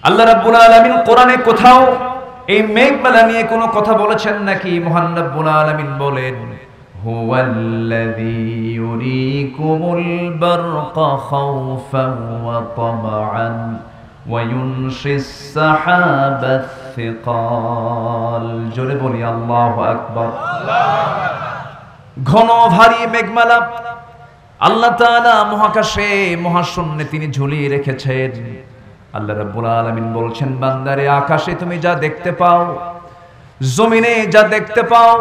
আল্লাহ রাব্বুল আলামিন কোরআনে কোথাও এই মেঘমালা নিয়ে কোনো কথা বলেছেন নাকি? মহান রাব্বুল আলামিন বলেন, হুয়াল্লাযী ইউরীকুমুল বারকা খাওফান ওয়া তামআন ওয়া ইউনশিস সাহাবাস সিকাল। জোরে বলি আল্লাহু আকবার। ঘন ভারী মেঘমালা আল্লাহ তাআলা মহাকাশে মহাশূন্যে তিনি ঝুলিয়ে রেখেছেন। আল্লাহ রাব্বুল আলামিন বলছেন, বান্দারে আকাশে তুমি যা দেখতে পাও, জমিনে যা দেখতে পাও,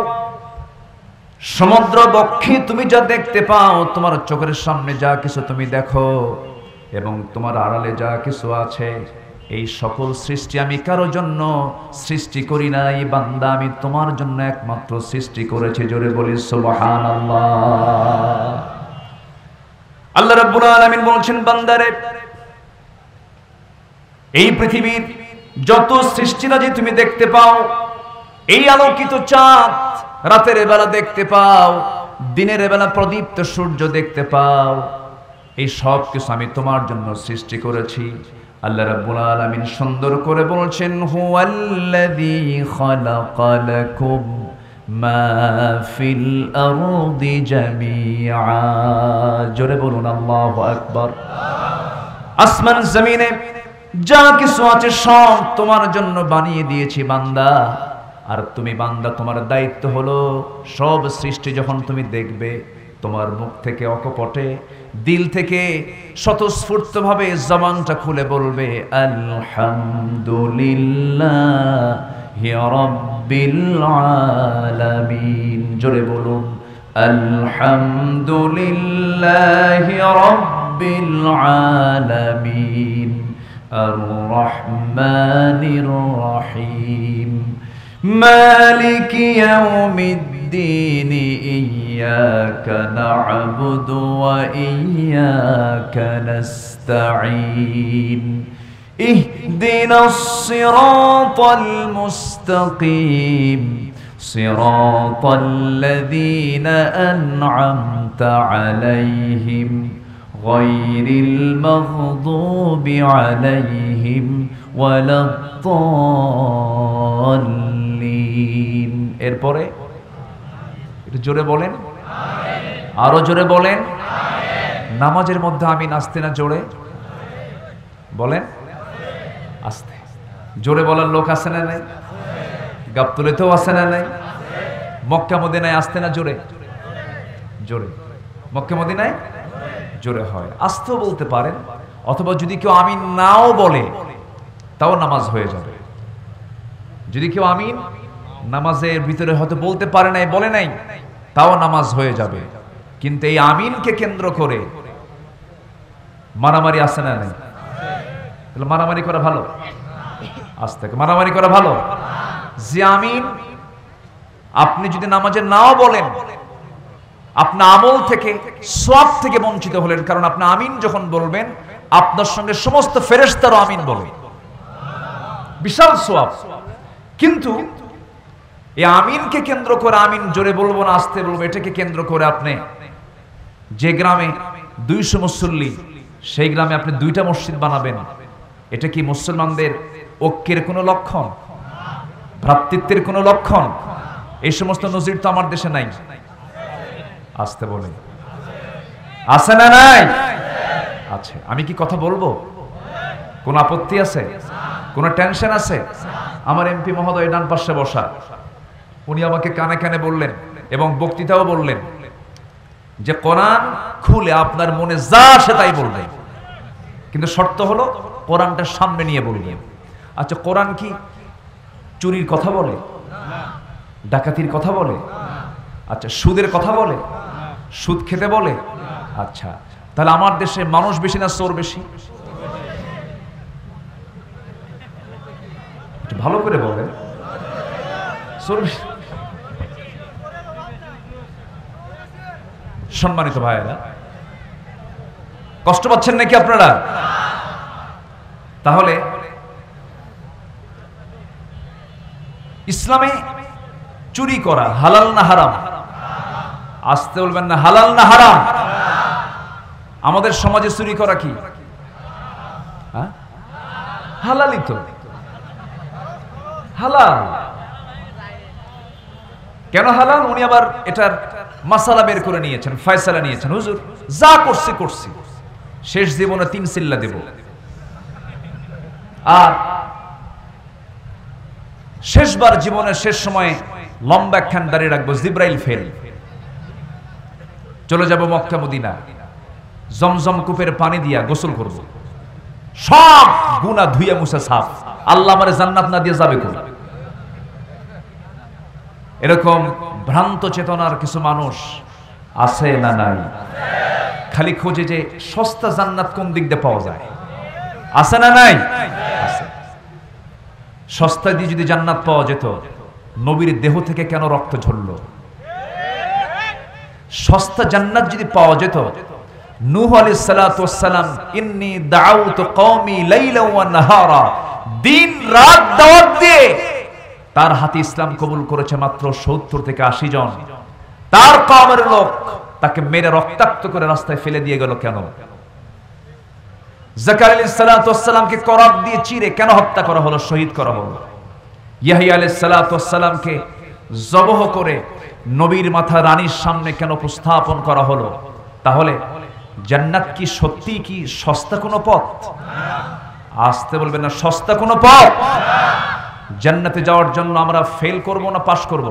সমুদ্র বক্ষে তুমি যা দেখতে পাও, তোমার চোখের সামনে যা কিছু তুমি দেখো এবং তোমার আড়ালে যা কিছু আছে, এই সকল সৃষ্টি আমি কারোর জন্য সৃষ্টি করি নাই বান্দা, আমি তোমার জন্য একমাত্র সৃষ্টি করেছি। জোরে বলি সুবহানাল্লাহ। আল্লাহ রাব্বুল আলামিন বলছেন, বান্দারে এই পৃথিবীর যত সৃষ্টিরাজি তুমি দেখতে পাও, এই আলোকিত চাঁদ রাতের বেলা দেখতে পাও, দিনের বেলা প্রদীপ্ত সূর্য দেখতে পাও, এই সব কিছু আমি তোমার জন্য সৃষ্টি করেছি। আল্লাহ রাব্বুল আলামিন সুন্দর করে বলছেন, হুয়াল্লাযী খালাকা লাকুম মা ফিল আরদি জামিআ। জোরে বলুন আল্লাহু আকবার। আসমান জমিনে যা কিছু আছে সব তোমার জন্য বানিয়ে দিয়েছি বান্দা। আর তুমি বান্দা, তোমার দায়িত্ব হলো সব সৃষ্টি যখন তুমি দেখবে, তোমার মুখ থেকে অকপটে দিল থেকে স্বতঃস্ফূর্তভাবে জবানটা খুলে বলবে, আলহামদুলিল্লাহি রাব্বিল আলামিন। জোরে বলুন, আলহামদুলিল্লাহি রাব্বিল আলামিন আর-রহমানির রহিম মালিকি ইয়াউমিদ্দিন ইয়্যাকা না'বুদু ওয়া ইয়্যাকা নাস্তাঈন ইহদিনাস সিরাতাল মুস্তাকিম সিরাতাল লাযীনা আন'আমতা আলাইহিম গায়রিল মাগদুবি আলাইহিম ওয়ালাদ-দাল্লিন। এরপরে একটু জোরে বলেন, আরো জোরে বলেন। নামাজের মধ্যে আমিন আসতে না জোরে বলেন? আস্তে। জোরে বলার লোক আছে না নাই? গাবতুলেতেও আছে না নাই? মক্কা মদিনায় আসতে না জোরে জোরে? মক্কা মদিনায় জোরে হয়, আস্তেও বলতে পারেন, অথবা যদি কেউ আমিন নাও বলে তাও নামাজ হয়ে যাবে। যদি কেউ আমিন নামাজের ভিতরে হয়তো বলতে পারে নাই, বলে নাই, তাও নামাজ হয়ে যাবে। কিন্তু এই আমিনকে কেন্দ্র করে মারামারি আছে না নাই? তাহলে মারামারি করা ভালো? আস্তে মারামারি করা ভালো। যে আমিন আপনি যদি নামাজে নাও বলেন, আপনার আমল থেকে সওয়াব থেকে বঞ্চিত হলেন, কারণ আপনি আমিন যখন বলবেন আপনার সঙ্গে সমস্ত ফেরেশতারও আমিন বলে, বিশাল সওয়াব। কিন্তু এই আমিনকে কেন্দ্র করে, আমিন জোরে বলবো না আস্তে বলবো, এটাকে কেন্দ্র করে আপনি যে গ্রামে 200 মুসল্লি, সেই গ্রামে আপনি 2টা মসজিদ বানাবেন, এটা কি মুসলমানদের ঐক্যের কোনো লক্ষণ? ভ্রাতৃত্বের কোনো লক্ষণ? এই সমস্ত নজির তো আমার দেশে নাই। আসতে বলে আছে না নাই? আছে। আমি কি কথা বলবো? কোন আপত্তি আছে? কোন টেনশন আছে? আমার এমপি মহোদয় ডান পাশে বসা, উনি আমাকে কানে কানে বললেন এবং বক্তৃতাও বললেন যে কোরআন খুলে আপনার মনে যা আসে তাই বলবেন, কিন্তু শর্ত হলো কোরআনটা সামনে নিয়ে বলবেন। আচ্ছা, কোরআন কি চুরির কথা বলে? ডাকাতির কথা বলে? আচ্ছা, সুদের কথা বলে? সুদ খেতে বলে? আচ্ছা, তাহলে আমার দেশে মানুষ বেশি না চোর বেশি? একটু ভালো করে বলেন। চোর বেশি। সম্মানিত ভাইয়েরা, কষ্ট পাচ্ছেন নাকি আপনারা? তাহলে ইসলামে চুরি করা হালাল না হারাম? আসতে বলবেন না, হালাল না হারাম? আমাদের সমাজে চুরি করা কি হালালই তো, হালাল। কেন হালাল? উনি আবার এটার মাসালা বের করে নিয়েছেন, ফয়সালা নিয়েছেন। হুজুর যা করছি করছি, শেষ জীবনে 3 সিল্লা দেব, আর শেষবার জীবনের শেষ সময়ে লম্বা একখান দাঁড়িয়ে রাখবো, জিব্রাইল ফেল, চলে যাব মক্কা মদিনা, জমজম কূপের পানি দিয়া গোসল করব, সব গুনাহ ধুইয়া মুছে সাফ, আল্লাহ আমারে জান্নাত না দিয়ে যাবে কোন? এরকম ভ্রান্ত চেতনার কিছু মানুষ আছে না নাই? খালি খোঁজে যে সস্তা জান্নাত কোন দিক দিয়ে পাওয়া যায়, আছে না নাই? আছে। সস্তা দিয়ে যদি জান্নাত পাওয়া যেত, নবীর দেহ থেকে কেন রক্ত ঝরলো? সস্তা জান্নাত যদি পাওয়া যেত, নূহ আলাইহিস সালাতু ওয়াস সালাম ইন্নী দাউতু কওমি লাইলা ওয়া নাহারা, দিন রাত দাওয়াত দিয়ে তার হাতে ইসলাম কবুল করেছে মাত্র 70 থেকে 80 জন। তার কওমের লোক তাকে মেরে রক্তাক্ত করে রাস্তায় ফেলে দিয়ে গেল কেন? যাকারিয়া আলাইহিস সালাতু ওয়াস সালামকে করাত দিয়ে চিরে কেন হত্যা করা হলো, শহীদ করা হলো? ইয়াহইয়া আলাইহিস সালাতু ওয়াস সালামকে জবহ করে নবীর মাথা রানীর সামনে কেন উপস্থাপন করা হলো? তাহলে জান্নাত কি সত্যি কি সস্তা কোনো পথ? আসতে বলবেন না, সস্তা কোনো পথ? জান্নাতে যাওয়ার জন্য আমরা ফেল করব না পাস করব?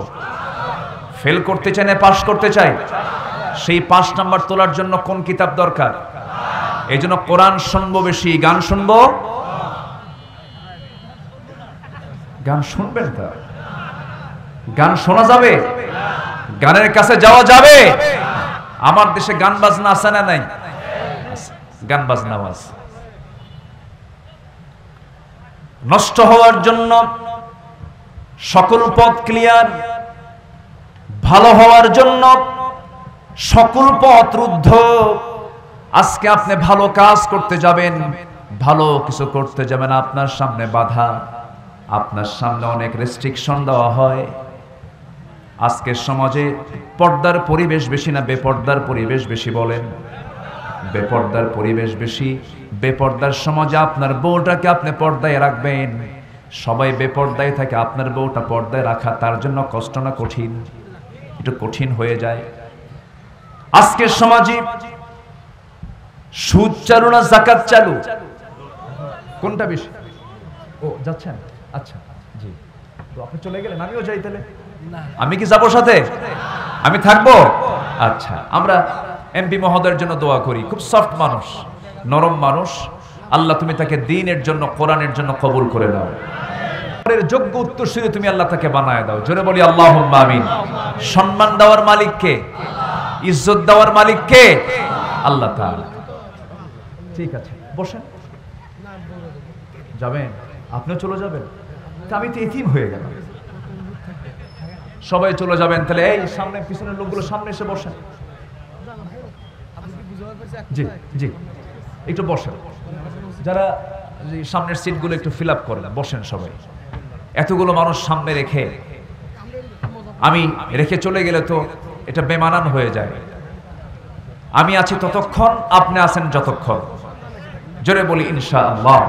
ফেল করতে চাই না পাস করতে চাই? সেই 5 নাম্বার তোলার জন্য কোন কিতাব দরকার? এই জন্য কোরআন শুনবো বেশি, গান শুনবো। গান শুনবেন তা? গান শোনা যাবে? গানের কাছে যাওয়া যাবে? আমার দেশে গান বাজনা আছে না নাই? গান বাজনা আছে। নষ্ট হওয়ার জন্য সকল পথ ক্লিয়ার, ভালো হওয়ার জন্য সকল পথ রুদ্ধ। আজকে আপনি ভালো কাজ করতে যাবেন, ভালো কিছু করতে যাবেন, আপনার সামনে বাধা, আপনার সামনে অনেক রেস্ট্রিকশন দেওয়া হয়। আজকের সমাজে পর্দার পরিবেশ বেশি না বেপর্দার পরিবেশ বেশি? বলেন। বেপর্দার পরিবেশ বেশি। বেপর্দার সমাজে আপনার বউটাকে আপনি পর্দায় রাখবেন, সবাই বেপর্দায় থাকে, আপনার বউটা পর্দায় রাখা তার জন্য কষ্ট না কঠিন? একটু কঠিন হয়ে যায়। আজকের সমাজে সুদ চালু না যাকাত চালু? কোনটা বেশি? ও যাচ্ছেন? আচ্ছা জি, তো আপনি চলে গেলেন, আমিও যাই তাহলে? আমি কি যাবো সাথে? আমি থাকবো? আচ্ছা, আমরা এমপি মহোদয়ের জন্য দোয়া করি, খুব সফট মানুষ, নরম মানুষ। আল্লাহ তুমি তাকে দ্বীনের জন্য, কোরআনের জন্য কবুল করে দাও, এর যোগ্য উত্তরসূরি তুমি আল্লাহ তাকে বানায় দাও। জোরে বলি আল্লাহুম্মা আমিন। সম্মান দেওয়ার মালিক কে? ইজ্জত দেওয়ার মালিক কে? আল্লাহ তাআলা। ঠিক আছে, বসেন। যাবেন? আপনিও চলে যাবেন? আমি তো এতিম হয়ে গেলাম। সবাই চলে যাবেন, তাহলে এই সামনে পিছনের লোকগুলো সামনে এসে বসেন। জি জি, একটু বসেন। যারা সামনের সিটগুলো একটু ফিল আপ করেন, বসেন সবাই। এতগুলো মানুষ সামনে রেখে আমি রেখে চলে গেলে তো এটা বেমানান হয়ে যায়। আমি আছি ততক্ষণ, আপনি আছেন যতক্ষণ। জোরে বলি ইনশাআল্লাহ,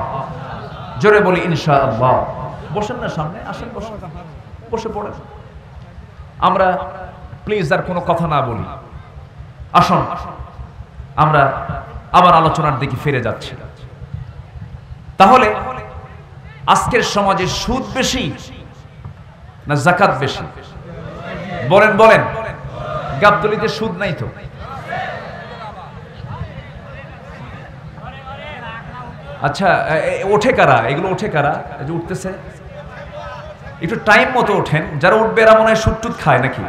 জোরে বলি ইনশাআল্লাহ। বসেন না সামনে, আসেন, বসেন, বসে পড়েন। আমরা প্লিজ আর কোনো কথা না বলি, আসুন আমরা আবার আলোচনার দিকে ফিরে যাচ্ছি। তাহলে আজকের সমাজে সুদ বেশি না যাকাত বেশি? বলেন বলেন। গাবতলীতে সুদ নাই তো? আচ্ছা, ওঠে কারা? এগুলো ওঠে কারা? এই যে উঠতেছে, একটু টাইম মতো ওঠেন। যারা উঠবে এরা মনে হয় সুদ টুদ খায় নাকি?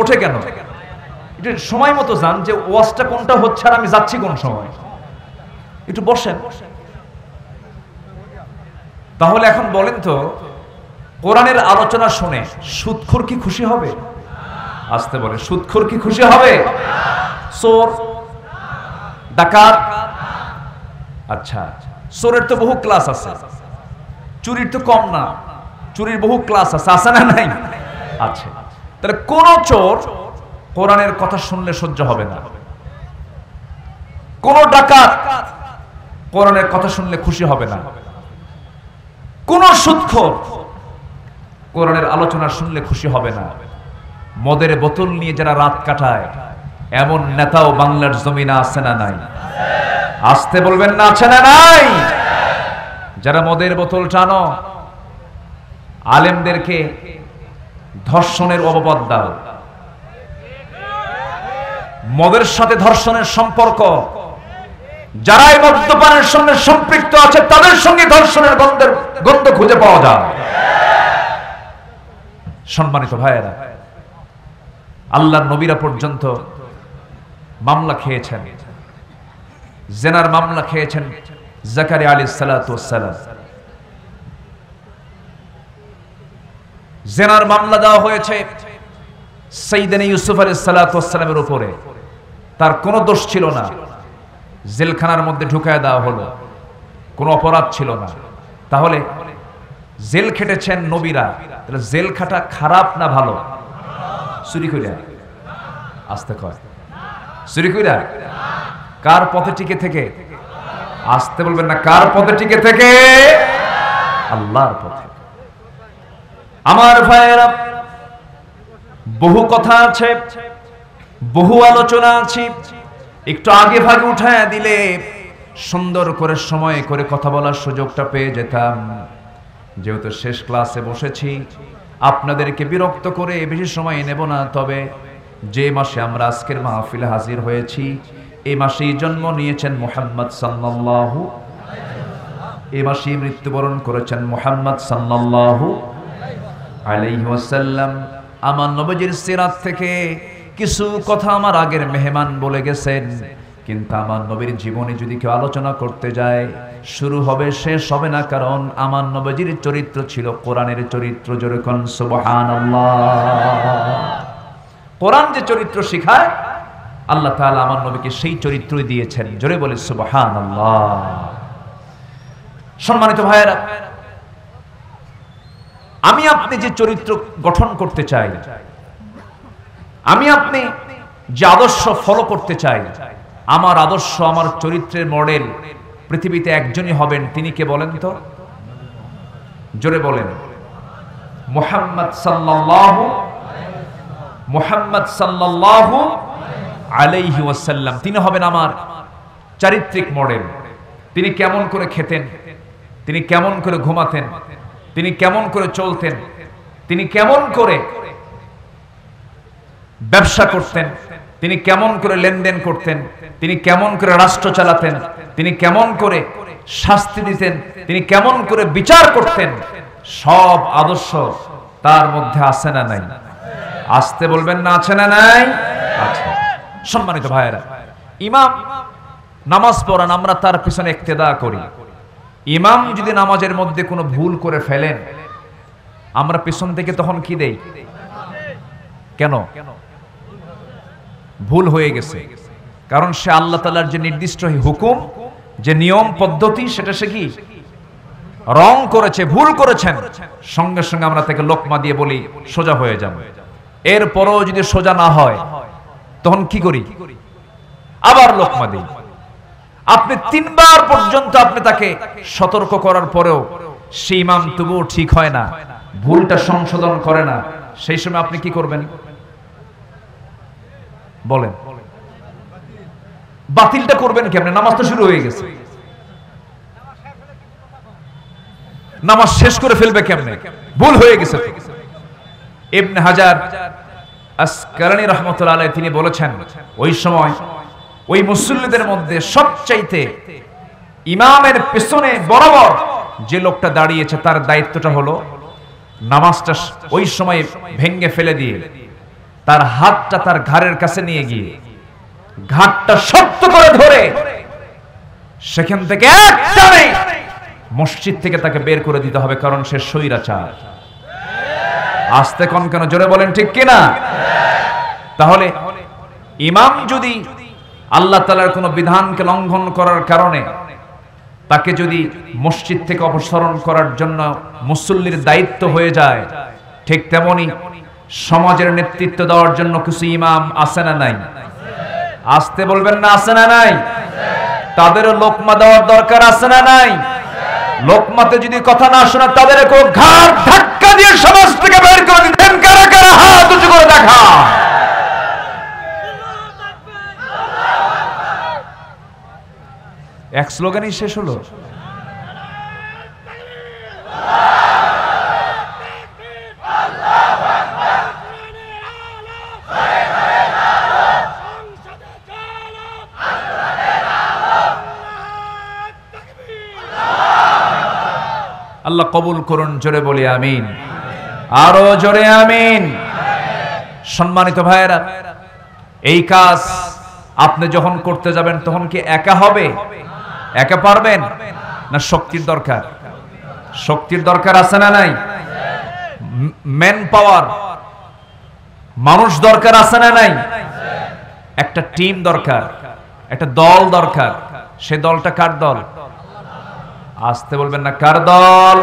ওঠে কেন? একটু সময় মতো যান, যে ওয়াজটা কোনটা হচ্ছে আর আমি যাচ্ছি কোন সময়। একটু বসেন। তাহলে এখন বলেন তো, কোরআনের আলোচনা শুনে সুদখোর কি খুশি হবে? আসতে বলে, সুদখোর কি খুশি হবে? চোর, ডাকাত, আচ্ছা চোরের তো বহু ক্লাস আছে, চুরির তো কম না, চুরির বহু ক্লাস আছে, আছে না নাই? আছে। তাহলে কোন চোর কোরআনের কথা শুনলে সহ্য হবে না, কোন ডাকাত কোরআনের কথা শুনলে খুশি হবে না। কোন সুদখোর কোরআনের আলোচনা শুনলে খুশি হবে না। মদের বোতল নিয়ে যারা রাত কাটায় এমন নেতাও বাংলার জমিনে আছে না নাই? আসতে বলবেন না, আছে না নাই? যারা মদের বোতল টানো, আলেমদেরকে ধর্ষণের অপবাদ দাও। মদের সাথে ধর্ষণের সম্পর্ক, যারা এই মদ্যপানের সঙ্গে সম্পৃক্ত আছে তাদের সঙ্গে ধর্ষণের গন্ধ খুঁজে পাওয়া যায়। সম্মানিত ভাইয়েরা, আল্লাহর নবীরা পর্যন্ত মামলা খেয়েছেন, জেনার মামলা খেয়েছেন। জাকারিয়া আলাইহিস সালাতু ওয়াস সালাম, জেনার মামলা দেওয়া হয়েছে সাইয়েদনা ইউসুফ আলাইহিস সালাতু ওয়াস সালামের উপরে। তার কোনো দোষ ছিল না, জেলখানার মধ্যে ঢুকায় দেওয়া হলো, কোনো অপরাধ ছিল না। তাহলে জেল খেটেছেন নবীরা, তাহলে জেল খাটা খারাপ না ভালো? চুরি কইরা, আসতে কয় চুরি কইরা কার পথে টিকে থেকে? আসতে বলবেন না, কার পথে টিকে থেকে? আল্লাহর পথে। আমার ভাইয়েরা, বহু কথা আছে, বহু আলোচনা আছে, একটু আগে ভাগে উঠায় দিলে সুন্দর করে সময় করে কথা বলার সুযোগটা পেয়ে যেতাম। যেহেতু শেষ ক্লাসে বসেছি, আপনাদেরকে বিরক্ত করে বেশি সময় নেব না। তবে যে মাসে আমরা আজকের মাহফিলে হাজির হয়েছি, এই মাসেই জন্ম নিয়েছেন মুহাম্মদ সাল্লাল্লাহু, এই মাসেই মৃত্যুবরণ করেছেন মুহাম্মদ সাল্লাল্লাহু আলাইহি ওয়াসাল্লাম। আমার নবীজির সিরাত থেকে কিছু কথা আমার আগের মেহমান বলে গেছেন, কিন্তু আমার নবীর জীবনে যদি কেউ আলোচনা করতে যায় শুরু হবে শেষ হবে না, কারণ আমার নবীজির চরিত্র ছিল কোরআনের চরিত্র। জোরে কোন সুবহানাল্লাহ। কোরআন যে চরিত্র শেখায়, আল্লাহ তাআলা আমার নবীকে সেই চরিত্রই দিয়েছেন। জোরে বলে সুবহানাল্লাহ। সম্মানিত ভাইয়েরা, আমি আপনি যে চরিত্র গঠন করতে চাই, আমি আপনি যে আদর্শ ফলো করতে চাই, আমার আদর্শ, আমার চরিত্রের মডেল পৃথিবীতে একজনই হবেন। তিনি কে বলেন তো? জোরে বলেন। মুহাম্মদ সাল্লাল্লাহু আলাইহি ওয়াসাল্লাম। তিনি হবেন আমার চারিত্রিক মডেল। তিনি কেমন করে খেতেন, তিনি কেমন করে ঘুমাতেন, তিনি কেমন করে চলতেন, তিনি কেমন করে ব্যবসা করতেন, তিনি কেমন করে লেনদেন করতেন, তিনি কেমন করে রাষ্ট্র চালাতেন, তিনি কেমন করে শাস্তি দিতেন, তিনি কেমন করে বিচার করতেন, সব আদর্শ তার মধ্যে আছে না নাই? আসতে বলবেন না, আছে না নাই? আছে। সম্মানিত ভাইয়েরা, ইমাম নামাজ পড়ান, আমরা তার পিছনে ইক্তেদা করি। ইমাম যদি নামাজের মধ্যে কোনো ভুল করে ফেলেন, আমরা পিছন থেকে তখন কি দেই? কেন? ভুল হয়ে গেছে, কারণ সে আল্লাহ তাআলার যে নির্দিষ্ট হুকুম, যে নিয়ম পদ্ধতি, সেটা সে কি রং করেছে, ভুল করেছেন। সঙ্গে সঙ্গে আমরা তাকে লোকমা দিয়ে বলি সোজা হয়ে যান। এরপরও যদি সোজা না হয় তখন কি করি? আবার লোকমা দিই। আপনি তিনবার পর্যন্ত আপনি তাকে সতর্ক করার পরেও সেই ইমাম তবুও ঠিক হয় না, ভুলটা সংশোধন করে না, সেই সময় আপনি কি করবেন বলেন? বাতিলটা করবেন কেমনে? নামাজ তো শুরু হয়ে গেছে, নামাজ শেষ করে ফেলবে কেমনে? ভুল হয়ে গেছে। ইবনে হাজার আসকালানী রাহমাতুল্লাহ আলাইহি তিনি বলেছেন, ওই সময় ওই মুসল্লিদের মধ্যে সবচাইতে ইমামের পেছনে বরাবর যে লোকটা দাঁড়িয়েছে, তার দায়িত্বটা হলো নামাজটা ওই সময় ভেঙে ফেলে দিয়ে তার হাতটা তার ঘাড়ের কাছে নিয়ে গিয়ে ঘাটটা শক্ত করে ধরে সেখান থেকে একটানে মসজিদ থেকে তাকে বের করে দিতে হবে, কারণ সে স্বৈরাচার। আস্তে কোন কেন? জোরে বলেন ঠিক কিনা? তাহলে ইমাম যদি আল্লাহ তাআলার কোনো বিধানকে লঙ্ঘন করার কারণে তাকে যদি মসজিদ থেকে অপসারণ করার জন্য মুসল্লির দায়িত্ব হয়ে যায়, ঠিক তেমনি সমাজের নেতৃত্ব দেওয়ার জন্য কিছু ইমাম আছে না নাই? আসতে বলবেন না, আছে না নাই? তাদেরও লোকমা দেওয়ার দরকার আছে না নাই? লোকমাতে যদি কথা না শোনা তাদেরকে ঘাড় ধাক্কা দিয়ে সমাজ থেকে বের করে দিতেন। কারা কারা হাত উঁচু করে দেখা। এক স্লোগানই শেষ হলো। আল্লাহ কবুল করুন, জোরে বলি আমিন, আরো জোরে আমিন। সম্মানিত ভাইয়েরা, এই কাজ আপনি যখন করতে যাবেন তখন কি একা হবে? একা পারবেন না? শক্তির দরকার। শক্তির দরকার আছে না নাই? ম্যান পাওয়ার, মানুষ দরকার আছে না নাই? একটা টিম দরকার, একটা দল দরকার। সে দলটা কার দল? আসতে বলবেন না, কার দল?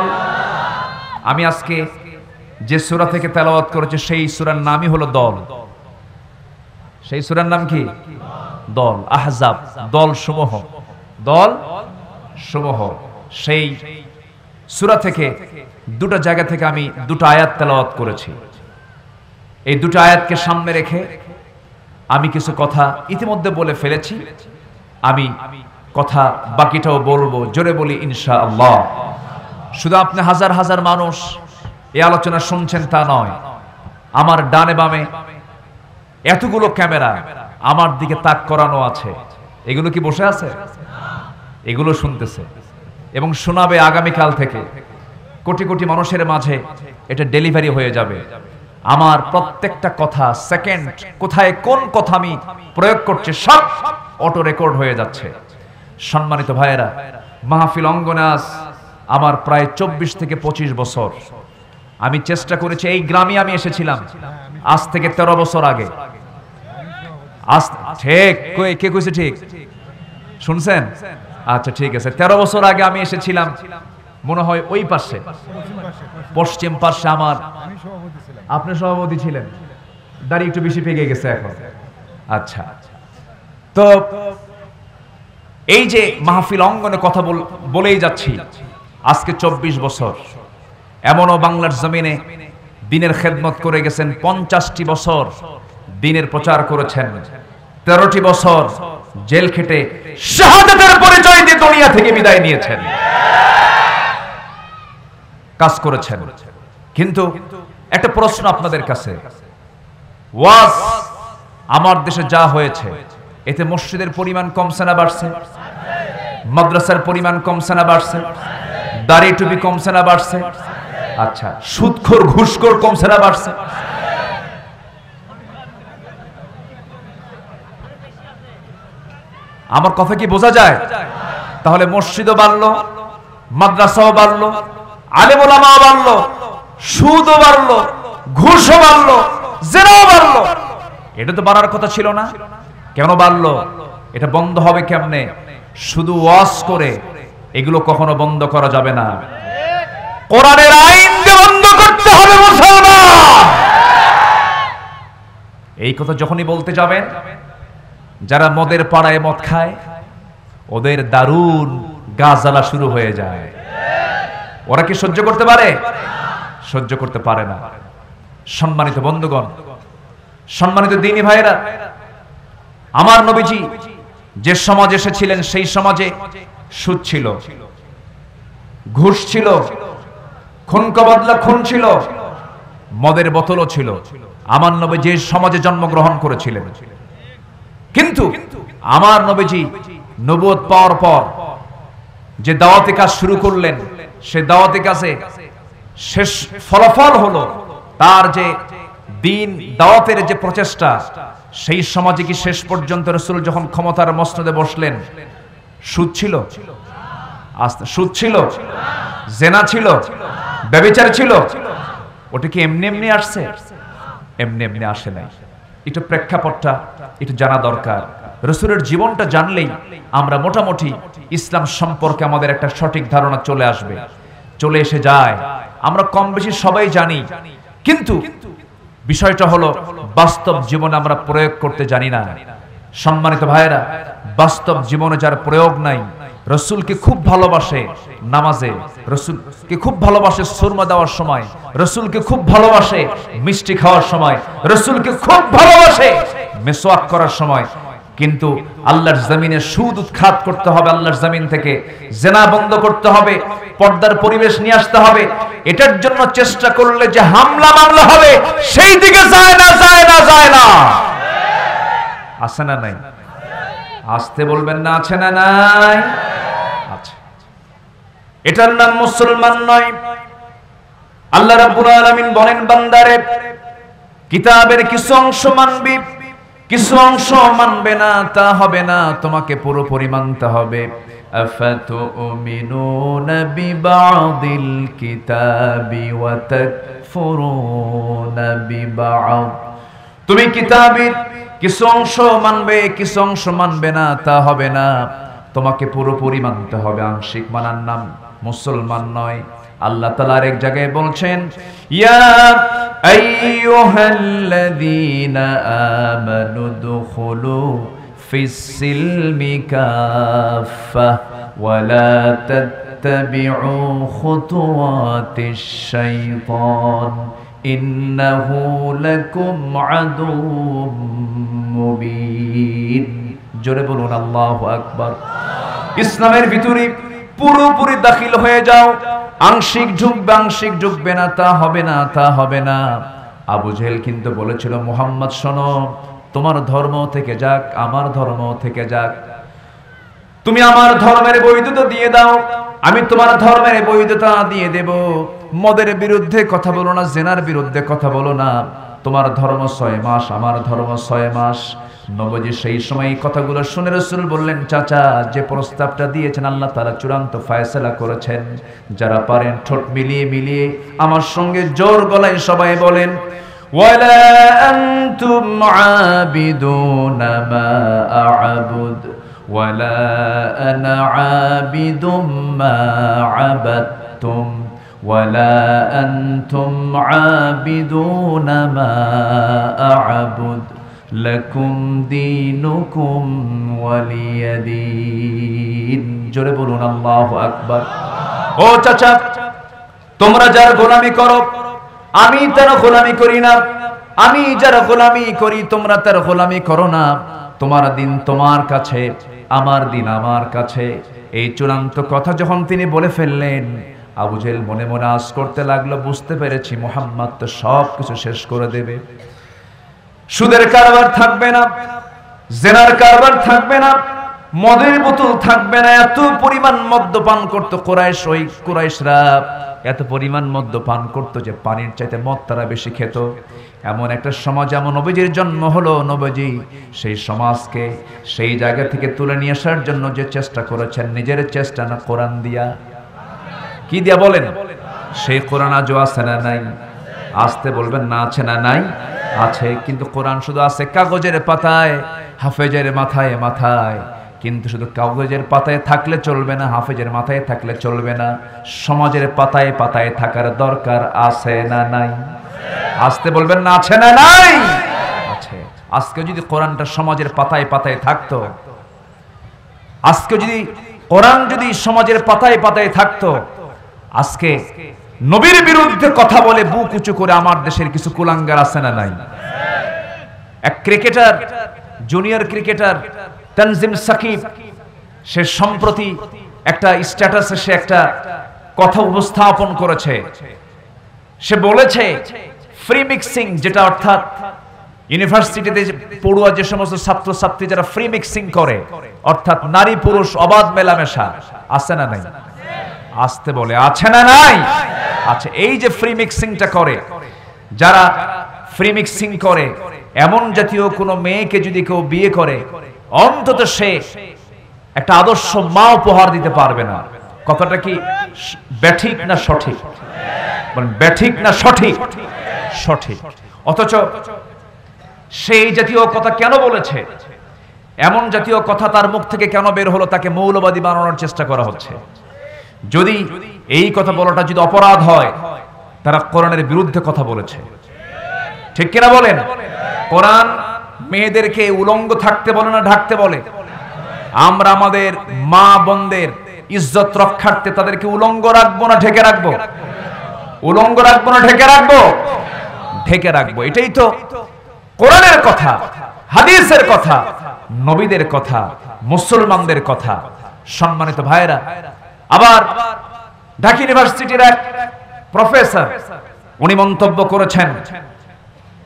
আমি আজকে যে সূরা থেকে তেলাওয়াত করেছি সেই সূরার নামই হলো দল। সেই সূরার নাম কি? দল। আহজাব, দল সমূহ, দল সমূহ। সেই সূরা থেকে দুটো জায়গা থেকে আমি দুটো আয়াত তেলাওয়াত করেছি। এই দুটো আয়াতকে সামনে রেখে আমি কিছু কথা ইতিমধ্যে বলে ফেলেছি। আমি কথা বাকিটাও বলবো, জোরে বলি ইনশাআল্লাহ। শুধু আপনি হাজার হাজার মানুষ এই আলোচনা শুনছেন তা নয়, আমার ডানে বামে এতগুলো ক্যামেরা আমার দিকে তাক করানো আছে। এগুলো কি বসে আছে? এগুলো শুনতেছে এবং শোনাবে আগামীকাল থেকে। কোটি কোটি মানুষের মাঝে এটা ডেলিভারি হয়ে যাবে। আমার প্রত্যেকটা কথা, সেকেন্ড কোথায় কোন কথা আমি প্রয়োগ করছি সব অটো রেকর্ড হয়ে যাচ্ছে। সম্মানিত ভাইয়েরা, মাহফিল অঙ্গনে আজ আমার প্রায় 24 থেকে 25 বছর। আমি চেষ্টা করেছি, এই গ্রামে আমি এসেছিলাম আজ থেকে 13 বছর আগে। আজ ঠিক কে কইছে? ঠিক শুনছেন? আচ্ছা ঠিক আছে। 13 বছর আগে আমি এসেছিলাম মনে হয় ওই পাশে, পশ্চিম পাশে। আমার আপনি সভাপতি ছিলেন, দাড়ি একটু বেশি পেকে গেছে এখন। আচ্ছা, তো এই যে মাহফিল অঙ্গনে কথা বলেই যাচ্ছি আজকে 24 বছর। এমনও বাংলার জমিনে দিনের খেদমত করে গেছেন, 50টি বছর দিনের প্রচার করেছেন, 13টি বছর জেল খেটে শাহাদাতের পরিচয় দিয়ে দুনিয়া থেকে বিদায় নিয়েছেন, কাজ করেছেন। কিন্তু একটা প্রশ্ন আপনাদের কাছে, ওয়াজ আমার দেশে যা হয়েছে এতে মসজিদের পরিমাণ কমছে না বাড়ছে? মাদ্রাসার পরিমাণ কমছে না বাড়ছে? দাড়ি টুপি কমছে না বাড়ছে? আচ্ছা, সুদখোর ঘুষখোর কমছে না বাড়ছে? আমার কথা কি বোঝা যায়? তাহলে মসজিদও বাড়লো, মাদ্রাসাও বাড়লো, আলেম ওলামাও বাড়লো, সুদও বাড়লো, ঘুষও বাড়লো, জেনাও বাড়লো। এটা তো বাড়ার কথা ছিল না। কেন বাড়লো? এটা বন্ধ হবে কেমনে? শুধু ওয়াজ করে এগুলো কখনো বন্ধ করা যাবে না। কোরআনের আইন দিয়ে বন্ধ করতে হবে মুসলমান। এই কথা যখনই বলতে যাবেন, যারা মদের পাড়ায় মদ খায় ওদের দারুণ গা জ্বালা শুরু হয়ে যায়। ওরা কি সহ্য করতে পারে? সহ্য করতে পারে না। সম্মানিত বন্ধুগণ, সম্মানিত দ্বীনি ভাইয়েরা, আমার নবীজি যে সমাজে এসেছিলেন সেই সমাজে সুদ ছিল, ঘুষ ছিল, খুন কবদলা খুন ছিল, মদের বোতলও ছিল। আমার নবী যে সমাজে জন্মগ্রহণ করেছিলেন, কিন্তু আমার নবীজি নবুয়ত পাওয়ার পর যে দাওয়াতি কাজ শুরু করলেন, সে দাওয়াতি কাজে শেষ ফলাফল হলো তার যে দিন দাওয়াতের যে প্রচেষ্টা, সেই সমাজে কি শেষ পর্যন্ত রাসূল যখন ক্ষমতার মসনদে বসলেন সুদ ছিল? সুদ ছিল, জেনা ছিল, ব্যভিচার ছিল? ওটা কি এমনি এমনি আসছে? এমনি এমনি আসে নাই। একটু প্রেক্ষাপটটা একটু জানা দরকার। রাসূলের জীবনটা জানলেই আমরা মোটামুটি ইসলাম সম্পর্কে আমাদের একটা সঠিক ধারণা চলে আসবে, চলে এসে যায়। আমরা কম বেশি সবাই জানি, কিন্তু বিষয়টা হলো বাস্তব জীবনে আমরা প্রয়োগ করতে জানি না। সম্মানিত ভাইয়েরা, বাস্তব জীবনে যার প্রয়োগ নাই, রসুলকে খুব ভালোবাসে নামাজে, রসুলকে খুব ভালোবাসে সুরমা দেওয়ার সময়, রসুলকে খুব ভালোবাসে মিষ্টি খাওয়ার সময়, রসুলকে খুব ভালোবাসে মিসওয়াক করার সময়, কিন্তু আল্লাহর জমিনে সুদ উৎখাত করতে হবে, আল্লাহর জমিন থেকে জেনা বন্ধ করতে হবে, পর্দার পরিবেশ নিয়ে আসতে হবে, এটার জন্য চেষ্টা করলে যে হামলা মামলা হবে সেই দিকে যায় না, যায় না, যায় না। আছে না নাই? আসতে বলবেন না, আছে না নাই? আছে। এটার নাম মুসলমান নয়। আল্লাহ রাব্বুল আলামিন বলেন, বান্দারে কিতাবের কিছু অংশ মানবি, কিছু অংশ মানবে না, তা হবে না, তোমাকে পুরোপুরি মানতে হবে। আফাতুমিনুনা বিবাদিল কিতাবি ওয়া তাকফুরুনা বিবাদ। তুমি কিতাবের কিছু অংশ মানবে, কিছু অংশ মানবে না, তা হবে না, তোমাকে পুরোপুরি মানতে হবে। আংশিক মানার নাম মুসলমান নয়। আল্লাহ তাআলা এক জায়গায় বলছেন, ইয়া আইয়ুহাল্লাযীনা আমানু দুখুলু ফিস সিলমি কাফা ওয়া লা তাত্তাবিউ খুতুওয়াতিশ শাইতান ইন্নাহু লাকুম আদুউম মুবিন। জোরে বলুন আল্লাহু আকবার। ইসলামের ভিতরে পুরোপুরি দাখিল হয়ে যাও। আংশিক ঢুকবে, আংশিক ঢুকবে না, তা হবে না, তা হবে না। আবু জেহেল কিন্তু বলেছিল, মুহাম্মদ শোনো, তোমার ধর্ম থেকে যাক, আমার ধর্ম থেকে যাক, তুমি আমার ধর্মের বৈধতা দিয়ে দাও, আমি তোমার ধর্মের বৈধতা দিয়ে দেব। মদের বিরুদ্ধে কথা বলো না, জেনার বিরুদ্ধে কথা বলো না, তোমার ধর্ম 6 মাস, আমার ধর্ম 6 মাস। নবী সেই সময় কথাগুলো শুনে রাসূল বললেন, চাচা, যে প্রস্তাবটা দিয়েছেন আল্লাহ তাআলা চূড়ান্ত ফয়সালা করেছেন। যারা পারেন ঠোঁট মিলিয়ে মিলিয়ে আমার সঙ্গে জোর গলায় সবাই বলেন, ওয়ালা আনতুম আবিদুনা মা আ'বুদ ওয়ালা আনা আবিদুম মা আবাদতুম ওয়ালা আনতুম আবিদুনা মা আ'বুদ লাকুম দীনুকুম ওয়ালিয়াদিন। জোরে বলুন আল্লাহু আকবার। ও চাচা, তোমরা যার গোলামি করো আমি তার গোলামি করি না, আমি যার গোলামি করি তোমরা তার গোলামি করো না। তোমার দিন তোমার কাছে, আমার দিন আমার কাছে। এই চূড়ান্ত কথা যখন তিনি বলে ফেললেন, আবু জেহেল মনে মনে আশ করতে লাগলো, বুঝতে পেরেছি মুহাম্মদ তো সব কিছু শেষ করে দেবে। সুদের কারবার থাকবে না, জেনার কারবার থাকবে না, মদের বোতল থাকবে না। এত পরিমাণ মদ্যপান করতো কুরাইশ, ওই কুরাইশরা এত পরিমাণ মদ্যপান করতো যে পানির চাইতে মদ তারা বেশি খেত। এমন একটা সমাজ, এমন নবীজির জন্ম হলো, নবীজি সেই সমাজকে সেই জায়গা থেকে তুলে নিয়ে আসার জন্য যে চেষ্টা করেছেন, নিজের চেষ্টা না, কোরআন দিয়া। কি দিয়া বলেন? সেই কোরআন আজও আছে না নাই? আসতে বলবেন না, আছে না নাই? আছে। কিন্তু কোরআন শুধু আছে কাগজের পাতায়, হাফেজের মাথায় মাথায়। কিন্তু শুধু কাগজের পাতায় থাকলে চলবে না, হাফেজের মাথায় থাকলে চলবে না, সমাজের পাতায় পাতায় থাকার দরকার আছে না নাই? আসতে বলবেন না, আছে না নাই? আছে। আজকে যদি কোরআনটা সমাজের পাতায় পাতায় থাকতো, আজকে যদি কোরআন যদি সমাজের পাতায় পাতায় থাকতো, আজকে নবীর বিরুদ্ধে কথা বলে বুক উঁচু করে আমার দেশের কিছু কুলাঙ্গার আছে না নাই? এক cricketer, junior cricketer Tanzim Sakib, সে সম্প্রতি একটা স্ট্যাটাসে সে একটা কথা উপস্থাপন করেছে। সে বলেছে ফ্রি মিক্সিং, যেটা অর্থাৎ ইউনিভার্সিটিতে পড়ুয়া যে সমস্ত ছাত্রছাত্রী যারা ফ্রি মিক্সিং করে, অর্থাৎ নারী পুরুষ অবাধ মেলামেশা, আছে না নাই? আসতে বলে, আছে না নাই? আছে। এই যে ফ্রি মিক্সিংটা করে, যারা ফ্রি মিক্সিং করে, এমন জাতীয় কোনো মেয়েকে যদি কেউ বিয়ে করে, অন্তত সে একটা আদর্শ মা উপহার দিতে পারবে না। কথাটা কি ব্যাঠিক না সঠিক? বলেন, ব্যাঠিক না সঠিক? সঠিক। অথচ সেই জাতীয় কথা কেন বলেছে? এমন জাতীয় কথা তার মুখ থেকে কেন বের হলো? তাকে মৌলবাদী বানানোর চেষ্টা করা হচ্ছে। যদি এই কথা বলাটা যদি অপরাধ হয়, তারা কোরআনের বিরুদ্ধে কথা বলেছে। ঠিক কিনা বলেন? কোরআন মেয়েদেরকে উলঙ্গ থাকতে বলে না ঢাকতে বলে? আমরা আমাদের মা বোনদের ইজ্জত রক্ষার্থে তাদেরকে উলঙ্গ রাখবো না ঢেকে রাখবো? উলঙ্গ রাখবো না ঢেকে রাখবো? ঢেকে রাখবো। এটাই তো কোরআনের কথা, হাদিসের কথা, নবীদের কথা, মুসলমানদের কথা। সম্মানিত ভাইরা, আবার ঢাকা ইউনিভার্সিটির এক প্রফেসর উনি মন্তব্য করেছেন,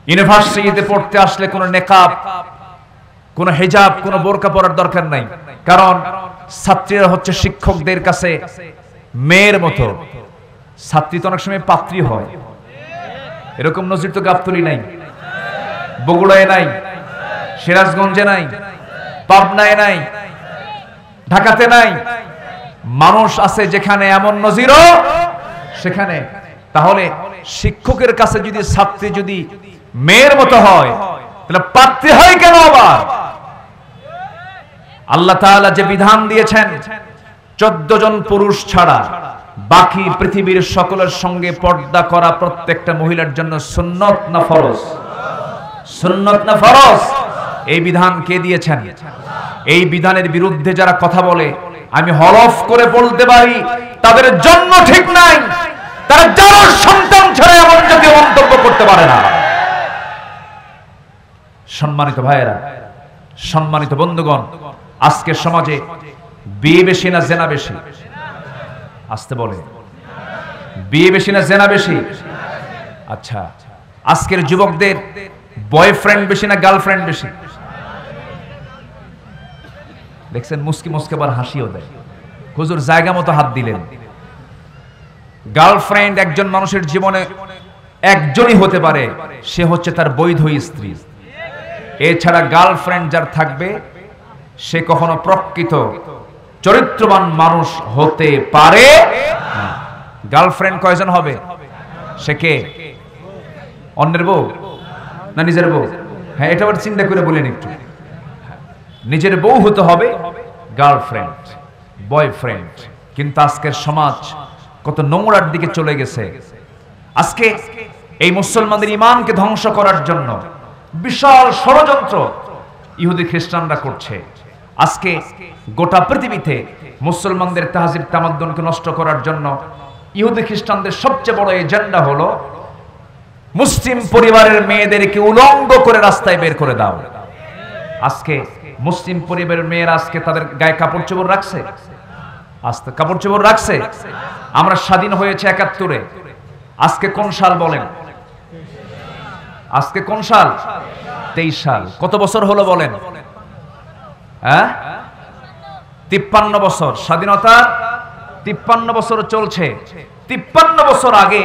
ইউনিভার্সিটিতে পড়তে আসলে কোনো নেকাব, কোনো হিজাব, কোনো বোরকা পরার দরকার নাই, কারণ ছাত্রীরা হচ্ছে শিক্ষকদের কাছে মেয়ের মতো। ছাত্রী তো অনেক সময় পাত্রী হয়। এরকম নজির তো গাবতলী নাই, বগুড়ায় নাই, সিরাজগঞ্জে নাই, পাবনায় নাই, ঢাকাতে নাই। মানুষ আছে যেখানে এমন নজিরও সেখানে। তাহলে শিক্ষকের কাছে যদি ছাত্রী যদি মেয়ের মতো হয়, তাহলে পাত্রী হয় কেন? আবার আল্লাহ তাআলা যে বিধান দিয়েছেন 14 জন পুরুষ ছাড়া বাকি পৃথিবীর সকলের সঙ্গে পর্দা করা প্রত্যেকটা মহিলার জন্য সুন্নত না ফরজ? সুন্নত না ফরজ? এই বিধান কে দিয়েছেন? এই বিধানের বিরুদ্ধে যারা কথা বলে, আমি হলফ করে বলতে পারি তাদের জন্য ঠিক নাই। তারা যারা সন্তান ছাড়া এমন জাতীয় মন্তব্য করতে পারে না। সম্মানিত ভাইয়েরা, সম্মানিত বন্ধুগণ, আজকের সমাজে বিয়ে বেশি না জেনা বেশি? আসতে বলে, বিয়ে বেশি না জেনা বেশি? আচ্ছা, আজকের যুবকদের বয়ফ্রেন্ড বেশি না গার্লফ্রেন্ড বেশি? দেখছেন মুস্কি মুস্কি আবার হাসিও দেয়। হুজুর জায়গা মতো হাত দিলেন। গার্লফ্রেন্ড একজন মানুষের জীবনে একজনই হতে পারে, সে হচ্ছে তার বৈধ স্ত্রী। এছাড়া গার্লফ্রেন্ড যার থাকবে সে কখনো প্রকৃত চরিত্রবান মানুষ হতে পারে না। গার্লফ্রেন্ড কয়জন হবে? সে কে? অন্যের বউ না নিজের বউ? হ্যাঁ, এটা আবার চিন্তা করে বলেন একটু। নিজের বউ হতে হবে গার্লফ্রেন্ড, বয়ফ্রেন্ড। কিন্তু আজকের সমাজ কত নোংরার দিকে চলে গেছে। আজকে এই মুসলমানদের ঈমানকে ধ্বংস করার জন্য বিশাল ষড়যন্ত্র ইহুদি খ্রিস্টানরা করছে। আজকে গোটা পৃথিবীতে মুসলমানদের তাহজিব তামাদ্দুনকে নষ্ট করার জন্য ইহুদি খ্রিস্টানদের সবচেয়ে বড় এজেন্ডা হলো মুসলিম পরিবারের মেয়েদেরকে উলঙ্গ করে রাস্তায় বের করে দাও। আজকে মুসলিম পরিবারের মেয়েরা আজকে তাদের গায়ে কাপড় চোপড় রাখছে? আজকে কাপড় চোপড় রাখছে? আমরা স্বাধীন হয়েছে ৭১-এ। আজকে কোন সাল বলেন? আজকে কোন সাল? 23 সাল। কত বছর হলো বলেন? হ্যাঁ, 53 বছর। স্বাধীনতা 53 বছর চলছে। 53 বছর আগে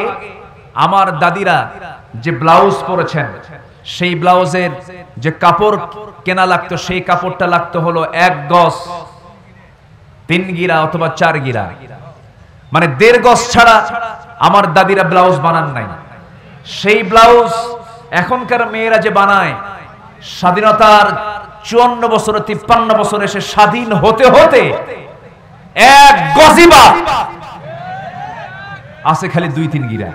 আমার দাদিরা যে ব্লাউজ পরেছেন, সেই ব্লাউজের যে কাপড় কেনা লাগতো, সেই কাপড়টা লাগতো হলো 1 গজ 3 গিরা অথবা 4 গিরা, মানে 1.5 গজ ছাড়া আমার দাদিরা ব্লাউজ বানান নাই। সেই ব্লাউজ এখনকার মেয়েরা যে বানায়, স্বাধীনতার 54 বছরে 53 বছর এসে স্বাধীন হতে হতে 1 গজিবা আছে খালি 2-3 গিরা।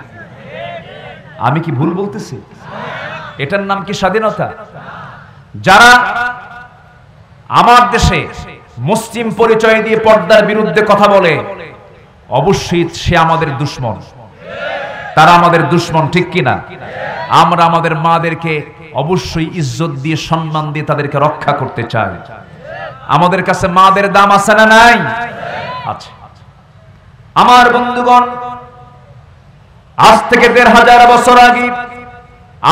আমি কি ভুল বলতেছি? এটার নাম কি স্বাধীনতা? যারা আমার দেশে মুসলিম পরিচয় দিয়ে পর্দার বিরুদ্ধে কথা বলে, অবশ্যই সে আমাদের দুশমন। তারা আমাদের দুশমন, ঠিক কিনা? আমরা আমাদের মাদেরকে অবশ্যই ইজ্জত দিয়ে, সম্মান দিয়ে তাদেরকে রক্ষা করতে চাই। আমাদের কাছে মাদের দাম আছে না নাই? আছে। আমার বন্ধুগণ, আজ থেকে 1500 বছর আগে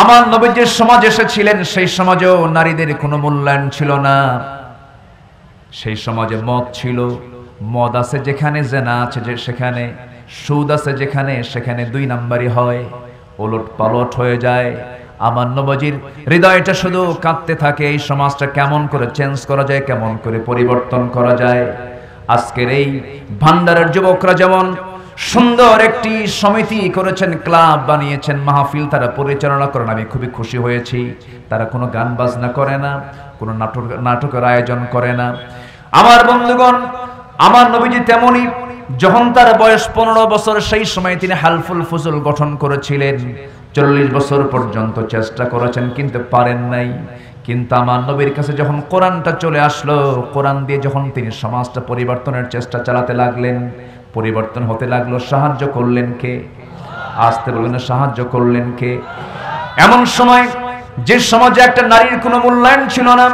আমার নবীজির সমাজ এসেছিলেন। সেই সমাজেও নারীদের কোনো মূল্যায়ন ছিল না। সেই সমাজে মদ ছিল। মদ আছে যেখানে, জেনা আছে যে সেখানে, সুদ আছে যেখানে, সেখানে 2 নাম্বারই হয়, ওলট পালট হয়ে যায়। আমার নবীজির হৃদয়টা শুধু কাঁদতে থাকে, এই সমাজটা কেমন করে চেঞ্জ করা যায়, কেমন করে পরিবর্তন করা যায়। আজকের এই ভান্ডারের যুবকরা যেমন সুন্দর একটি সমিতি করেছেন, ক্লাব বানিয়েছেন, মাহফিল তারা পরিচালনা করেন, আমি খুবই খুশি হয়েছি। তারা কোনো গান বাজনা করে না, কোনো নাটকের আয়োজন করে না। আমার বন্ধুগণ, আমার নবীজি তেমনি, যখন তার বয়স 15 বছর, সেই সময় তিনি হালফুল ফুজুল গঠন করেছিলেন। 40 বছর পর্যন্ত চেষ্টা করেছেন কিন্তু পারেন নাই। কিন্তু আমার নবীর কাছে যখন কোরআনটা চলে আসলো, কোরআন দিয়ে যখন তিনি সমাজটা পরিবর্তনের চেষ্টা চালাতে লাগলেন, পরিবর্তন হতে লাগলো, সাহায্য করলেন কে? আসতে বলবেন, সাহায্য করলেন কে? এমন সময় যে সমাজে একটা নারীর কোনো মূল্যায়ন ছিল না,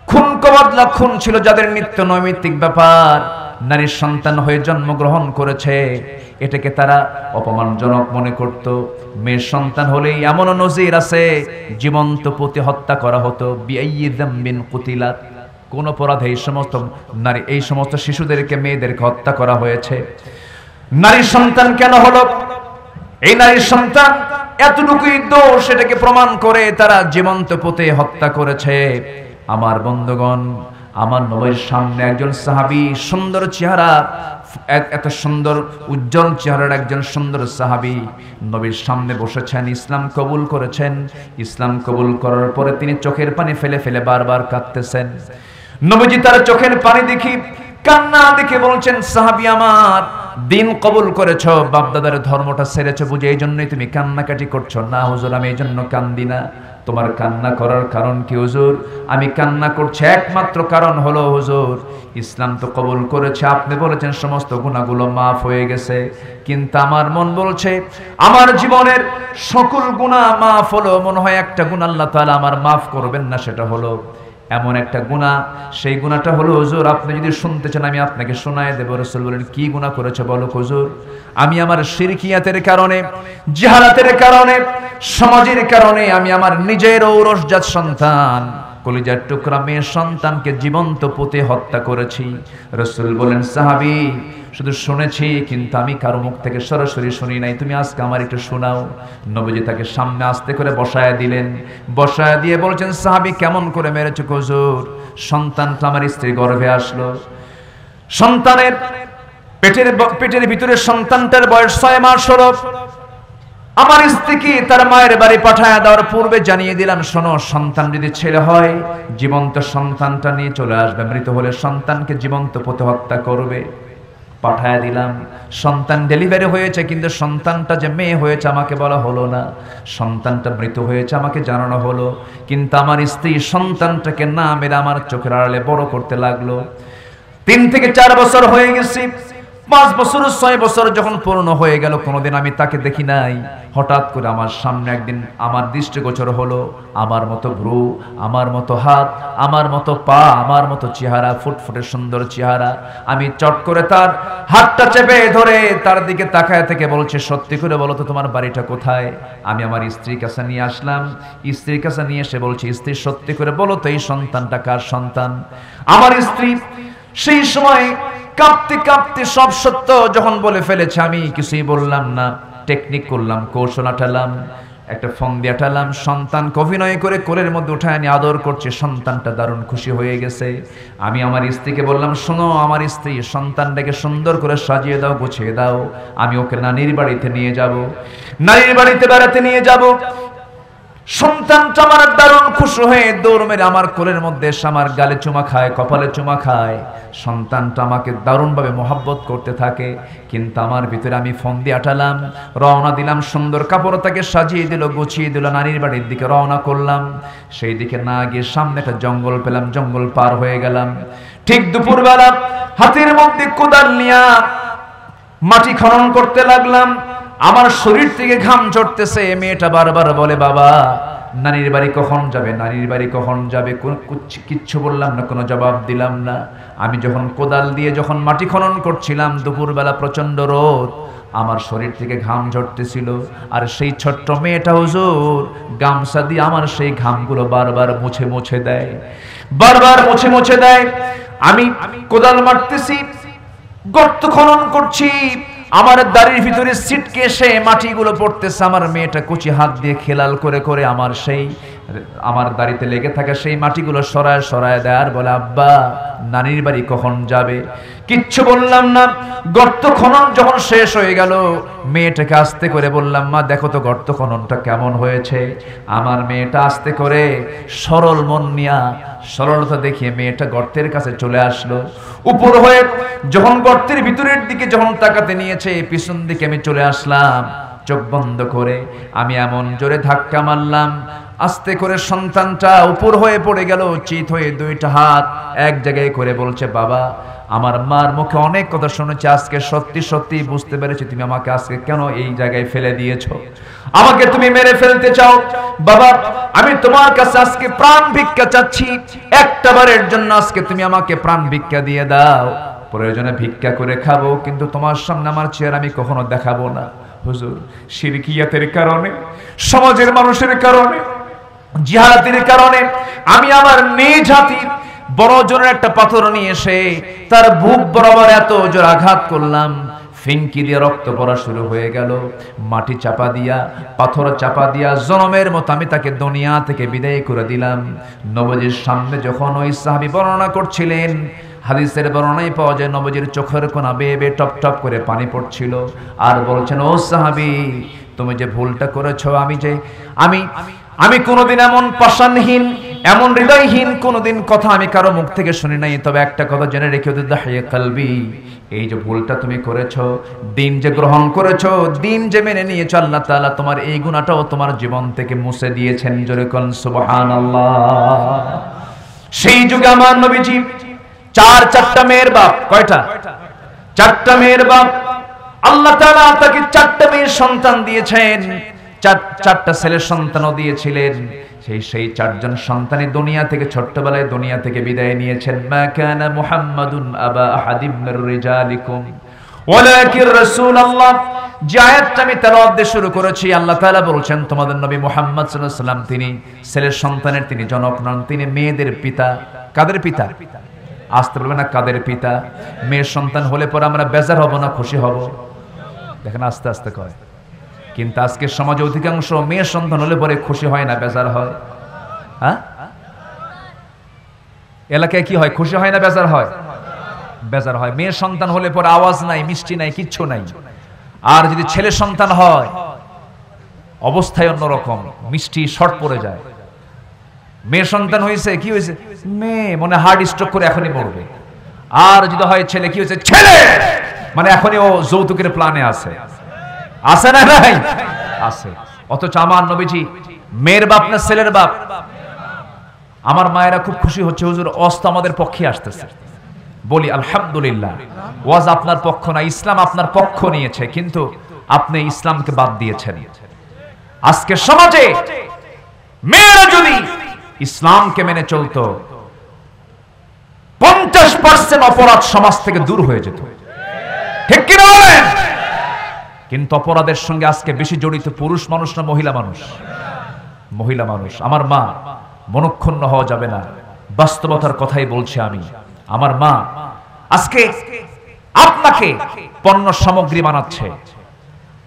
খুন কবাদলা খুন ছিল যাদের নিত্য নৈমিত্তিক ব্যাপার, নারীর সন্তান হয়ে জন্মগ্রহণ করেছে এটাকে তারা অপমানজনক মনে করত। মেয়ের সন্তান হলেই এমনও নজির আছে জীবন্ত পুঁতে হত্যা করা হতো। বিআইয়ি যামবিন কুতিলাত, কোন অপরাধে এই সমস্ত নারী, এই সমস্ত শিশুদেরকে, মেয়েদেরকে হত্যা করা হয়েছে। নারীর সন্তান কেন হলো? এই নারীর সন্তান এতটুকুই দোষ, এটাকে প্রমাণ করে তারা জীবন্ত পুঁতে হত্যা করেছে। আমার বন্ধুগণ, আমার নবীর সামনে একজন সাহাবী, সুন্দর চেহারা, এত সুন্দর উজ্জ্বল চেহারার একজন সুন্দর সাহাবী নবীর সামনে বসেছেন, ইসলাম কবুল করেছেন। ইসলাম কবুল করার পরে তিনি চোখের পানি ফেলে ফেলে বারবার কাঁদতেছেন। নবীজি তার চোখের পানি দেখি, কান্না দেখে বলছেন, সাহাবী আমার, দিন কবুল করেছো, বাপদাদার ধর্মটা ছেড়েছো বুঝে এই জন্যই তুমি কান্নাকাটি করছো? না হুজুর, আমি এই জন্য কান্দি না। তোমার কান্না করার কারণ কি হুজুর? আমি কান্না করছি একমাত্র কারণ হলো হুজুর, ইসলাম তো কবুল করেছে, আপনি বলেছেন সমস্ত গুনাহগুলো মাফ হয়ে গেছে, কিন্তু আমার মন বলছে আমার জীবনের সকল গুনাহ মাফ হলো, মনে হয় একটা গুনাহ আল্লাহ তাআলা আমার মাফ করবেন না। সেটা হলো এমন একটা গুনাহ, সেই গুনাহটা হলো হুজুর, আপনি যদি শুনতে চান আমি আপনাকে শোনায় দেব। রাসূল বলেন, কি গুনাহ করেছে বলো হুজুর? আমি আমার শিরকিয়াতের কারণে, জাহালাতের কারণে, সমাজের কারণে আমি আমার নিজের ঔরসজাত সন্তান, কলিজার টুকরা মেয়ের সন্তানকে জীবন্ত পুঁতে হত্যা করেছি। রাসূল বলেন, সাহাবী শুধু শুনেছি, কিন্তু আমি কারো মুখ থেকে সরাসরি শুনি নাই, তুমি আজকে আমার একটু শোনাও। নবীজি তাকে সামনে আস্তে করে বসায় দিলেন, বসায় দিয়ে বলছেন, সাহাবী কেমন করে মেরেছো হুজুর? সন্তানটা আমার স্ত্রী গর্ভে আসলো, সন্তানের পেটের ভিতরে সন্তানটার বয়স 6 মাস হলো। আমার স্ত্রীকে তার মায়ের বাড়ি পাঠায় দেওয়ার পূর্বে জানিয়ে দিলাম, শোনো, সন্তান যদি ছেলে হয় জীবন্ত সন্তানটা নিয়ে চলে আসবে, মৃত হলে সন্তানকে জীবন্ত পুঁতে হত্যা করবে। পাঠায় দিলাম। সন্তান ডেলিভারি হয়েছে, কিন্তু সন্তানটা যে মেয়ে হয়েছে আমাকে বলা হলো না। সন্তানটা মৃত হয়েছে আমাকে জানানো হলো, কিন্তু আমার স্ত্রী সন্তানটাকে না মেরে আমার চোখের আড়ালে বড় করতে লাগলো। 3 থেকে 4 বছর হয়ে গেছে, 5 বছর 6 বছর যখন পূর্ণ হয়ে গেল, কোনোদিন আমি তাকে দেখি নাই। হঠাৎ করে আমার সামনে একদিন আমার দৃষ্টিগোচর হলো, আমার মতো ভ্রু, আমার মতো হাত, আমার মতো পা, আমার মতো চেহারা, ফুটফুটে সুন্দর চেহারা। আমি চট করে তার হাতটা চেপে ধরে তার দিকে তাকায় থেকে বলছে, সত্যি করে বলো তো তোমার বাড়িটা কোথায়? আমি আমার স্ত্রীর কাছে নিয়ে আসলাম। স্ত্রীর কাছে নিয়ে এসে বলছি, স্ত্রী সত্যি করে বলো তো এই সন্তানটা কার সন্তান? আমার স্ত্রী সেই সময় কাঁপতে কাঁপতে সব সত্য যখন বলে ফেলেছে, আমি কিছুই বললাম না, টেকনিক করলাম, কৌশল আটালাম, একটা ফোন দিয়ে আটালাম। সন্তানকে অভিনয় করে কোলের মধ্যে উঠায় নিয়ে আদর করছে, সন্তানটা দারুণ খুশি হয়ে গেছে। আমি আমার স্ত্রীকে বললাম, শোনো আমার স্ত্রী, সন্তানটাকে সুন্দর করে সাজিয়ে দাও, গুছিয়ে দাও, আমি ওকে নানির বাড়িতে নিয়ে যাব, নানির বাড়িতে বেড়াতে নিয়ে যাব। সন্তানটা আমার দারুণ খুশি হয়ে দৌড় মেরে আমার কোলের মধ্যে এসে আমার গালে চুমা খায়, কপালে চুমা খায়। সন্তানটা আমাকে দারুণভাবে মহব্বত করতে থাকে, কিন্তু আমার ভিতরে আমি ফোন দিয়ে আটালাম, রওনা দিলাম। সুন্দর কাপড় তাকে সাজিয়ে দিল, গুছিয়ে দিল, নানির বাড়ির দিকে রওনা করলাম। সেই দিকে না গিয়ে সামনে একটা জঙ্গল পেলাম, জঙ্গল পার হয়ে গেলাম। ঠিক দুপুরবেলা হাতের মধ্যে কোদাল নিয়া মাটি খনন করতে লাগলাম। আমার শরীর থেকে ঘাম ঝরতেছে। মেয়েটা বারবার বলে, বাবা নানির বাড়ি কখন যাবে, নানির বাড়ি কখন যাবে? কিচ্ছু বললাম না, কোনো জবাব দিলাম না। আমি যখন কোদাল দিয়ে যখন মাটি খনন করছিলাম, দুপুরবেলা প্রচন্ড রোদ, আমার শরীর থেকে ঘাম ঝরতেছিল। আর সেই ছোট্ট মেয়েটা হুজুর গামছা দিয়ে আমার সেই ঘামগুলো বারবার মুছে মুছে দেয়, বারবার মুছে মুছে দেয়। আমি কোদাল মারতেছি, গর্ত খনন করছি, আমার দাড়ির ভিতরে ছিটকে এসে মাটিগুলো পড়তেছে। আমার মেয়েটা কুচি হাত দিয়ে খেলাল করে করে আমার দাড়িতে লেগে থাকা সেই মাটিগুলো সরায় সরায় দেয়, আর বলে, আব্বা নানির বাড়ি কখন যাবে? কিচ্ছু বললাম না। গর্ত খনন যখন শেষ হয়ে গেল, মেয়েটাকে আস্তে করে বললাম, মা দেখো তো গর্ত খননটা কেমন হয়েছে। আমার মেয়েটা আস্তে করে সরল মন নিয়া, সরলতা দেখিয়ে মেয়েটা গর্তের কাছে চলে আসলো। উপর হয়ে যখন গর্তের ভিতরের দিকে যখন তাকাতে নিয়েছে, পিছন দিকে আমি চলে আসলাম। চোখ বন্ধ করে আমি এমন জোরে ধাক্কা মারলাম, আস্তে করে সন্তানটা উপর হয়ে পড়ে গেল, চিত হয়ে দুইটা হাত এক জায়গায় করে বলছে, বাবা আমার মার মুখে অনেক কথা শুনেছি, আজকে সত্যি সত্যি বুঝতে পেরেছি তুমি আমাকে আজকে কেন এই জায়গায় ফেলে দিয়েছো, আমাকে তুমি মেরে ফেলতে চাও। বাবা আমি তোমার কাছে আজকে প্রাণ ভিক্ষা চাচ্ছি, একটা বারের জন্য আজকে তুমি আমাকে প্রাণ ভিক্ষা দিয়ে দাও, প্রয়োজনে ভিক্ষা করে খাবো, কিন্তু তোমার সামনে আমার চেহারা আমি কখনো দেখাবো না। হুজুর শিরকিয়াতের কারণে, সমাজের মানুষের কারণে, জিহাদের কারণে আমি আমার নিজ হাতে বড় জোরের একটা পাথর নিয়ে এসে তার বুক বরাবর এত জোর আঘাত করলাম, ফিনকি দিয়ে রক্ত পড়া শুরু হয়ে গেল। মাটি চাপা দিয়া, পাথর চাপা দিয়া জনমের মতো আমি তাকে দুনিয়া থেকে বিদায় করে দিলাম। নবীজির সামনে যখন ওই সাহাবী বর্ণনা করছিলেন, হাদিসের বর্ণনায় পাওয়া যায় নবীজির চোখের কোনা বেয়ে বেয়ে টপ টপ করে পানি পড়ছিল, আর বলছেন, ও সাহাবী তুমি যে ভুলটা করেছো, আমি কোনোদিন এমন পাষাণহীন, এমন হৃদয়হীন কোনোদিন কথা আমি কারো মুখ থেকে শুনি নাই, তবে একটা কথা জেনে রেখে দাহিয়া কালবি, এই যে ভুলটা তুমি করেছো, দিন যে গ্রহণ করেছো, দিন যে মেনে নিয়েছো, আল্লাহ তাআলা তোমার এই গুনাহটাও তোমার জীবন থেকে মুছে দিয়েছেন। জোরে কোন সুবহানাল্লাহ। সেই যুগে আমার নবীজি চারটা মেয়ের বাপ, কয়টা? চারটা মেয়ের বাপ। আল্লাহ তাআলা তাকে চারটা মেয়ের সন্তান দিয়েছেন, চারটা ছেলের সন্তানও দিয়েছিলেন। সেই চারজন সন্তানই দুনিয়া থেকে ছোট্টবেলায় দুনিয়া থেকে বিদায় নিয়েছেন। মা কানা মুহাম্মাদুন আবা আহাদিম মির রিজালিকুম ওয়ালাকিন রাসূলুল্লাহ। যে আয়াতটা আমি তেলাওয়াত দিয়ে শুরু করেছি, আল্লাহ তাআলা বলছেন তোমাদের নবী মুহাম্মদ সাল্লাল্লাহু আলাইহি ওয়াসাল্লাম তিনি ছেলের সন্তানের তিনি জনক নন, তিনি মেয়েদের পিতা। কাদের পিতা? আসতে বলবে না কাদের পিতা। মেয়ের সন্তান হলে পরে আমরা বেজার হব না খুশি হব? দেখেন আস্তে আস্তে কয়। কিন্তু আজকের সমাজে অধিকাংশ মেয়ের সন্তান হলে পরে খুশি হয় না, বেজার হয়। হ্যাঁ, এলাকায় কি হয়? খুশি হয় না বেজার হয়? বেজার হয়। মেয়ের সন্তান হলে পরে আওয়াজ নাই, মিষ্টি নাই, কিচ্ছু নাই। আর যদি ছেলে সন্তান হয় অবস্থায় অন্যরকম, মিষ্টি শর্ট পড়ে যায়। মেয়ের সন্তান হয়েছে, কি হয়েছে? মেয়ে মনে হার্ট স্ট্রোক করে এখনই মরবে। আর যদি হয় ছেলে, কি হয়েছে? ছেলে মানে এখনই ও যৌতুকের প্ল্যানে আছে। আছে না নাই? আছে। অথচ আমার নবীজি মেয়ের বাপ না ছেলের বাপ? আমার মায়েরা খুব খুশি হচ্ছে, হুজুর ওয়াজ তো আমাদের পক্ষে আসতেছে। বলি আলহামদুলিল্লাহ, ওয়াজ আপনার পক্ষ না, ইসলাম আপনার পক্ষ নিয়েছে, কিন্তু আপনি ইসলামকে বাদ দিয়েছেন। আজকে সমাজে মেয়েরা যদি ইসলামকে মেনে চলতো 50% অপরাধ সমাজ থেকে দূর হয়ে যেত। ঠিক কি না বলেন? কিন্তু অপরাধের সঙ্গে আজকে বেশি জড়িত পুরুষ মানুষ না মহিলা মানুষ? মহিলা মানুষ। আমার মা, মনক্ষুণ্ণ হওয়া যাবে না, বাস্তবতার কথাই বলছি আমি। আমার মা আজকে আপনাকে পণ্য সামগ্রী বানাচ্ছে,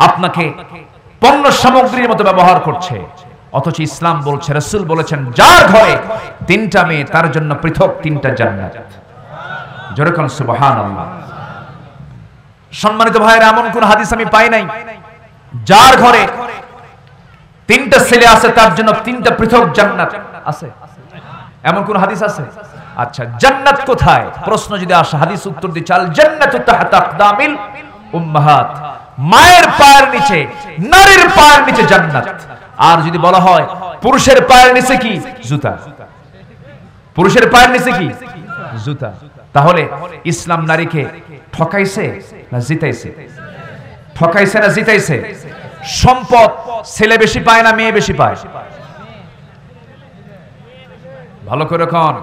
আপনাকে পণ্য সামগ্রীর মতো ব্যবহার করছে, অথচ ইসলাম বলছে, রাসূল বলেছেন, যার ঘরে 3টা মেয়ে তার জন্য পৃথক 3টা জান্নাত। জোরে কোন সুবহানাল্লাহ। সম্মানিত ভাইরা, এমন কোন হাদিস আমি পাই নাই যার ঘরে 3টা ছেলে আছে তার জন্য 3টা পৃথক জান্নাত আছে। এমন কোন হাদিস আছে? আচ্ছা, জান্নাত কোথায় প্রশ্ন যদি আসে, হাদিস উত্তর দিচ্ছে, আল জান্নাতু তাহতা আকদামিল উম্মাহাত, মায়ের পায়ের নিচে, নারীর পায়ের নিচে জান্নাত। আর যদি বলা হয় পুরুষের পায়ের নিচে কি? জুতা। পুরুষের পায়ের নিচে কি? জুতা। তাহলে ইসলাম নারীকে ঠকাইছে না জিতাইছে? ঠকাইছে না জিতাইছে? সম্পদ ছেলে বেশি পায় না মেয়ে বেশি পায়? ভালো করে কোন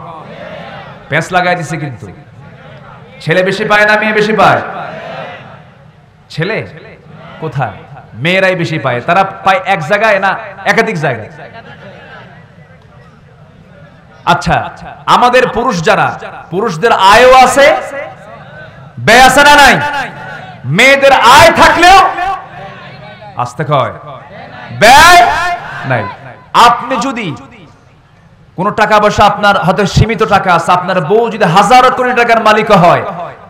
পেঁচ লাগাই দিছে, কিন্তু ছেলে বেশি পায় না মেয়ে বেশি পায়? ছেলে কোথায়? মেয়েরাই বেশি পায়। তারা পায় এক জায়গায় না একাধিক জায়গায়? আচ্ছা, আমাদের পুরুষ যারা, পুরুষদের আয়ও আছে, ব্যয় আছে না নাই? মেয়েদের আয় থাকলেও আসতে কয় ব্যয় নাই। আপনি যদি কোন টাকা পয়সা আপনার হয়তো সীমিত টাকা আছে, আপনার বউ যদি হাজারো কোটি টাকার মালিক হয়,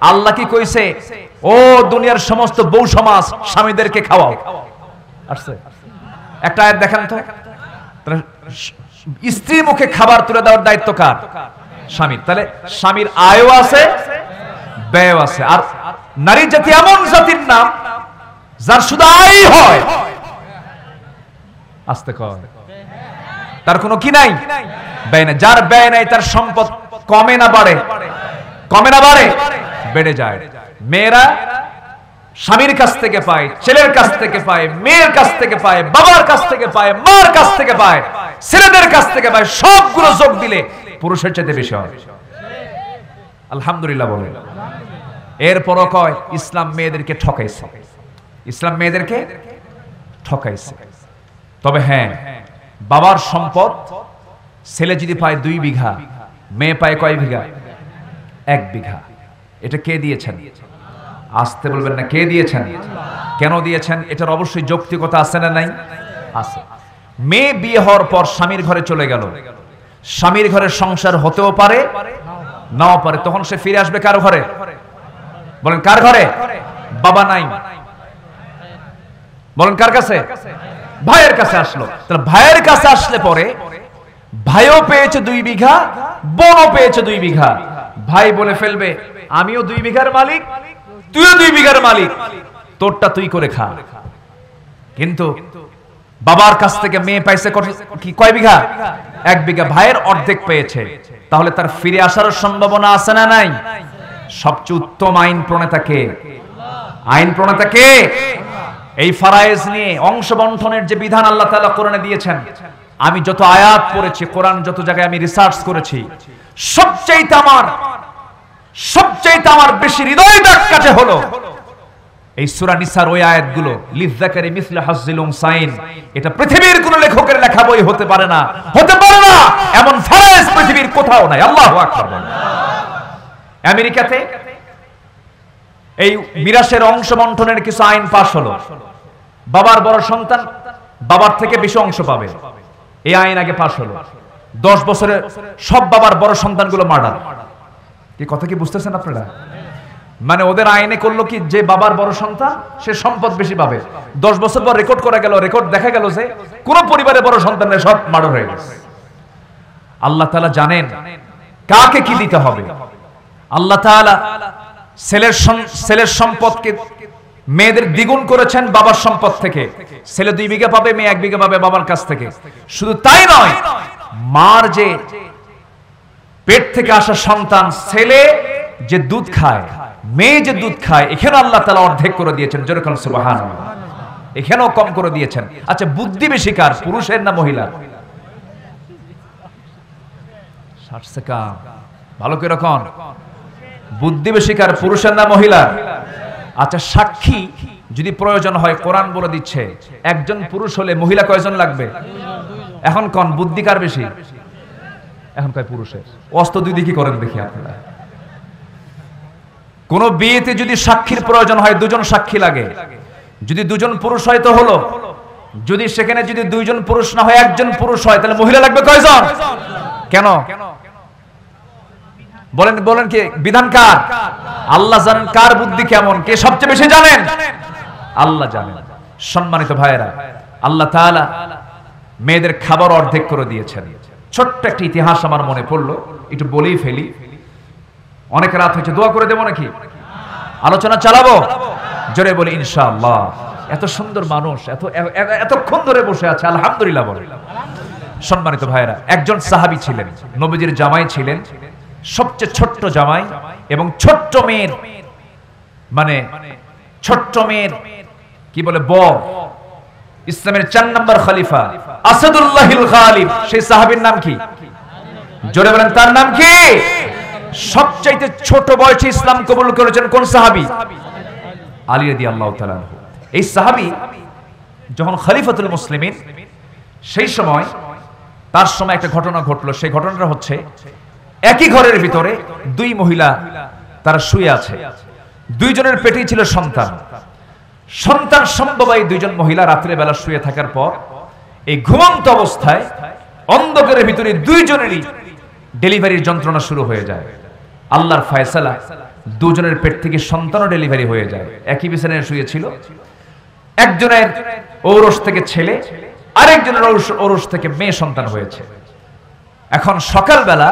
আল্লাহ কি কইছে, ও দুনিয়ার সমস্ত বউ সমাজ স্বামীদেরকে খাওয়াও? আসছে একটা আয়াত দেখান তো। স্ত্রীর মুখে খাবার তুলে দেওয়ার দায়িত্ব কার? স্বামীর। তাহলে স্বামীর আয়ও আছে, ব্যয় আছে। আর নারী জাতি এমন জাতির নাম যার শুধু আয় হয়, আস্তে কয়, তার কোনো কি নাই, ব্যয় নাই। যার ব্যয় নাই তার সম্পদ কমে না বাড়ে? কমে না বাড়ে? বেড়ে যায়। মেয়েরা স্বামীর কাছ থেকে পায়, ছেলের কাছ থেকে পায়, মেয়ের কাছ থেকে পায়, বাবার কাছ থেকে পায়, মার কাছ থেকে পায়, ছেলেদের কাছ থেকে পায়, সবগুলো যোগ দিলে পুরুষের চাইতে বেশি হয়। আলহামদুলিল্লাহ বলে। এরপরও কয় ইসলাম মেয়েদেরকে ঠকাইছে, ইসলাম মেয়েদেরকে ঠকাইছে। তবে হ্যাঁ, বাবার সম্পদ ছেলে যদি পায় 2 বিঘা, মেয়ে পায় কয় বিঘা? 1 বিঘা। এটা কে দিয়েছেন? আসতে বলবেন না, কে দিয়েছেন? কেন দিয়েছেন? এটার অবশ্যই যৌক্তিকতা আছে না নাই? আছে। মেয়ে বিয়ে হওয়ার পর স্বামীর ঘরে চলে গেল, স্বামীর ঘরে সংসার হতেও পারে নাও পারে, তখন সে ফিরে আসবে কার ঘরে? বলেন কার ঘরে? বাবা নাই, বলেন কার কাছে? ভাইয়ের কাছে আসলো। তাহলে ভাইয়ের কাছে আসলে পরে ভাইও পেয়েছে 2 বিঘা, বোনও পেয়েছে 2 বিঘা। ভাই বলে ফেলবে আমিও 2 বিঘার মালিক, তুইও 2 বিঘার মালিক, তোরটা তুই করে খা। কিন্তু বাবার কাছ থেকে মেয়ে পাইছে কি কয় বিঘা? 1 বিঘা। ভাইয়ের অর্ধেক পেয়েছে, তাহলে তার ফিরে আসার সম্ভাবনা আছে না নাই? সবচেয়ে উত্তম আইন প্রণেতা কে? আইন প্রণেতা কে? এই ফারায়েজ নিয়ে অংশ বন্টনের যে বিধান আল্লাহ তাআলা কোরআনে দিয়েছেন, আমি যত আয়াত পড়েছি, কোরআন যত জায়গায় আমি রিসার্চ করেছি, সবচেয়ে আমার বেশি হৃদয় দাগ কাটে হলো এই সূরা নিসার ওই আয়াতগুলো, লিযযাকারি মিসলু হাজ্জিল উনসাইন। এটা পৃথিবীর কোন লেখকের লেখা বই হতে পারে না, হতে পারে না। এমন ফারায়েজ পৃথিবীর কোথাও নাই। আল্লাহু আকবার। আমেরিকাতে এই মিরাসের অংশ বন্টনের কিছু আইন পাশ হলো। বাবার বড় সন্তান বাবার থেকে বেশি অংশ পাবে, এই আইন আগে পাশ হলো। 10 বছরে সব বাবার বড় সন্তানগুলো মার্ডার। কি কথা কি বুঝতেছেন আপনারা? মানে ওদের আইনে করলো কি, যে বাবার বড় সন্তান সে সম্পদ বেশি পাবে। 10 বছর পর রেকর্ড করা গেল, রেকর্ড দেখা গেল যে কোন পরিবারে বড় সন্তানের সব মার্ডার হয়ে গেছে। আল্লাহ তাআলা জানেন কাকে কি দিতে হবে। আল্লাহ তাআলা ছেলের সম্পদকে মেয়েদের দ্বিগুণ করেছেন বাবার সম্পদ থেকে। ছেলে 2 বিঘা পাবে, মেয়ে 1 বিঘা পাবে বাবার কাছ থেকে। শুধু তাই নয়, মার যে পেট থেকে আসা সন্তান, ছেলে যে দুধ খায়, মেয়ে যে দুধ খায়, এখানে আল্লাহ তাআলা অর্ধেক করে দিয়েছেন। জোরে বলেন সুবহানাল্লাহ। এখানেও কম করে দিয়েছেন। আচ্ছা, বুদ্ধি বেশি কার, পুরুষের না মহিলার? ভালো করে কোন বুদ্ধি বেশি কার, পুরুষের না মহিলার? আচ্ছা, সাক্ষী যদি প্রয়োজন হয়, কোরআন বলে দিচ্ছে একজন পুরুষ হলে মহিলা কয়জন লাগবে? এখন কোন বুদ্ধি কার বেশি? এখন কয় পুরুষের। অস্ত 2 দিকে করেন দেখি আপনারা। কোন বিয়েতে যদি সাক্ষীর প্রয়োজন হয়, 2 জন সাক্ষী লাগে। যদি 2 জন পুরুষ হয় তো হলো, যদি সেখানে যদি 2 জন পুরুষ না হয়, 1 জন পুরুষ হয়, তাহলে মহিলা লাগবে কয়জন? কেন বলেন? বলেন কি বিধান কার? আল্লাহ জানেন কার বুদ্ধি কেমন, কে সবচেয়ে বেশি জানেন? আল্লাহ জানেন। সম্মানিত ভাইয়েরা, আল্লাহ তাআলা মেয়েদের খাবার অর্ধেক করে দিয়েছেন। ছোট্ট একটা ইতিহাস আমার মনে পড়লো, একটু বলেই ফেলি। অনেক রাত হয়েছে, দোয়া করে দেবো নাকি? আলোচনা চালাবো? জোরে বলি ইনশাআল্লাহ। এত সুন্দর মানুষ এতক্ষণ ধরে বসে আছে, আলহামদুলিল্লাহ বলে। সম্মানিত ভাইয়েরা, একজন সাহাবী ছিলেন, নবীজির জামাই ছিলেন, সবচেয়ে ছোট্ট জামাই, এবং ছোট্ট মেয়ের কি বলে বর, ইসলামের 4 নম্বর খলিফা আসাদুল্লাহিল গালিব, সেই সাহাবীর নাম কি? জোরে বলেন, তার নাম কি? সবচাইতে ছোট বয়সে ইসলাম কবুল করেছেন কোন সাহাবী? আলী রাদিয়াল্লাহু তাআলা। এই সাহাবী যখন খলিফাতুল মুসলিমিন, সেই সময় তার সময় একটা ঘটনা ঘটলো। সেই ঘটনাটা হচ্ছে, একই ঘরের ভিতরে 2 মহিলা তারা শুয়ে আছে। 2 জনের পেটেই ছিল সন্তান। সন্তান সম্ভবাই 2 জন মহিলা রাত্রে বেলা শুয়ে থাকার পর এই ঘুমন্ত অবস্থায় অন্ধকারের ভিতরে 2 জনেরই ডেলিভারির যন্ত্রণা শুরু হয়ে যায়। আল্লাহর ফয়সালা, 2 জনের পেট থেকে সন্তানও ডেলিভারি হয়ে যায়। একই বিছানায় শুয়েছিল। একজনের ঔরস থেকে ছেলে, আরেকজনের ঔরস থেকে মেয়ে সন্তান হয়েছে। এখন সকালবেলা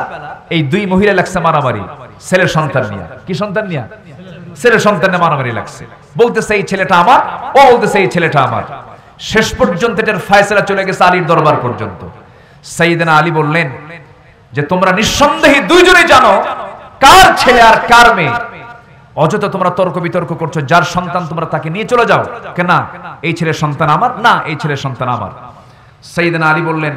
এই 2 মহিলা লাগছে মারামারি ছেলের সন্তান নিয়ে। কি সন্তান নিয়ে? ছেলের সন্তান নিয়ে মারামারি লাগছে। বলতেছে এই ছেলেটা আমার, ও বলতেছে এই ছেলেটা আমার। শেষ পর্যন্ত এটার ফয়সালা চলে গেছে আলীর দরবার পর্যন্ত। সাইয়েদনা আলী বললেন যে তোমরা নিঃসন্দেহে দুইজনেই জানো কার ছেলে আর কার মেয়ে। অযথা তোমরা তর্ক বিতর্ক করছো, যার সন্তান তোমরা তাকে নিয়ে চলে যাও। কেন? এই ছেলের সন্তান আমার, না এই ছেলের সন্তান আমার। সাইয়েদনা আলী বললেন